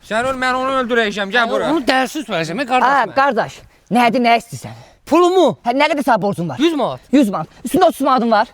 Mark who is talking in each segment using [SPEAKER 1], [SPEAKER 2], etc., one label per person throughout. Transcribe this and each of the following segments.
[SPEAKER 1] Sən ol, mən onu öldürəcəm. Gəl bura.
[SPEAKER 2] Onu dərsiz verəcəm, qardaş.
[SPEAKER 3] Ha, qardaş, nədir, nə istəyirsən?
[SPEAKER 2] Pulumu
[SPEAKER 3] Hə, nə qədər sağ borcun var?
[SPEAKER 2] 100 manat.
[SPEAKER 3] 100 manat. Üstündə 30 manatın var.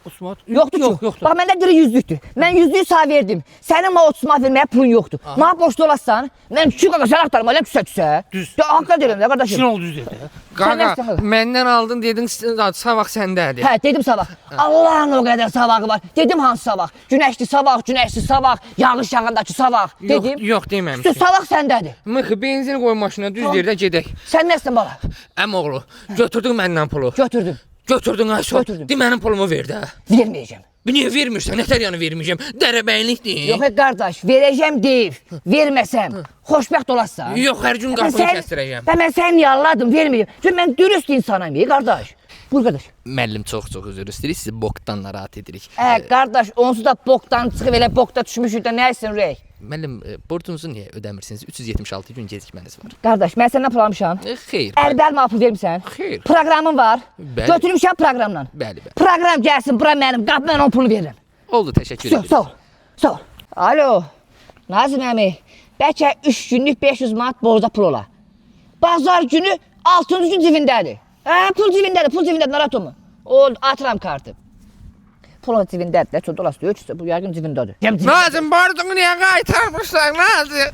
[SPEAKER 2] Osman.
[SPEAKER 3] Yoxdur ki.
[SPEAKER 2] Yoxdur.
[SPEAKER 3] Bax, məndə diri 100-lükdür. Mən 100-lüyü sağ verdim. Sənin mənə 30 manat verməyə pulun yoxdur. Mənə borclu olarsan, mən küçük qaqa sən axtarım, aləm küsə.
[SPEAKER 2] Düz.
[SPEAKER 3] Ya, haqqa deyirəm də,
[SPEAKER 2] İşin
[SPEAKER 3] qardaşım.
[SPEAKER 2] oldu düz dedi.
[SPEAKER 1] Qaqa, məndən aldın dedin, savaq səndədir.
[SPEAKER 3] Hə, dedim sabah. Allah'ın o qədər savağı var. Dedim hansı savaq? Günəşli savaq, günəşsiz savaq, yağış yağındakı savaq. Dedim.
[SPEAKER 1] Yox,
[SPEAKER 3] İşte
[SPEAKER 1] deməmişsin.
[SPEAKER 3] savaq səndədir.
[SPEAKER 1] Mıxı, benzin qoy maşına, düz deyir də gedək.
[SPEAKER 3] Sən nəsən bala?
[SPEAKER 1] Əmoğlu, götürdün məndən pulu.
[SPEAKER 3] Götürdüm.
[SPEAKER 1] Götürdün ay sol.
[SPEAKER 3] Götürdüm.
[SPEAKER 1] De mənim pulumu ver də.
[SPEAKER 3] Verməyəcəm.
[SPEAKER 1] Niyə vermirsən? Nətər yəni verməyəcəm? Dərəbəylikdir.
[SPEAKER 3] Yox, qardaş, verəcəm deyib. Verməsəm, xoşbəxt olarsan.
[SPEAKER 1] Yox, hər gün qapını kəsdirəcəm.
[SPEAKER 3] Mən səni yalladım, verməyəcəm. Çünki mən dürüst insanam, qardaş. Buyur, qardaş.
[SPEAKER 1] Müəllim çox üzr istəyirik, sizi bokdan narahat edirik.
[SPEAKER 3] Qardaş, onsuz da bokdan çıxıb elə bokda düşmüşük də nə etsin ürək?
[SPEAKER 1] Müəllim, borcunuzu niyə ödəmirsiniz? 376 gün gecikməniz var.
[SPEAKER 3] Qardaş, mən səndən pul almışam.
[SPEAKER 1] Xeyr.
[SPEAKER 3] Əlbəl mənə pul vermisən.
[SPEAKER 1] Xeyr.
[SPEAKER 3] Proqramın var.
[SPEAKER 1] Bəli.
[SPEAKER 3] Götürmüşəm proqramla.
[SPEAKER 1] Bəli, bəli.
[SPEAKER 3] Proqram gəlsin, bura mənim, qap mən onun pulunu verirəm.
[SPEAKER 1] Oldu, təşəkkür edirəm.
[SPEAKER 3] Sağ ol, sağ ol. Alo, Nazım əmi, bəlkə 3 günlük 500 manat borca pul ola. Bazar günü 6-cı gün cibindədir. Pul cibindədir, narahat olma. O, atıram kartı. Pul o cibindədir, çox dolaşdı, bu yəqin cibindədir.
[SPEAKER 1] Nazım, borcunu niyə qaytarmışsan, Nazım?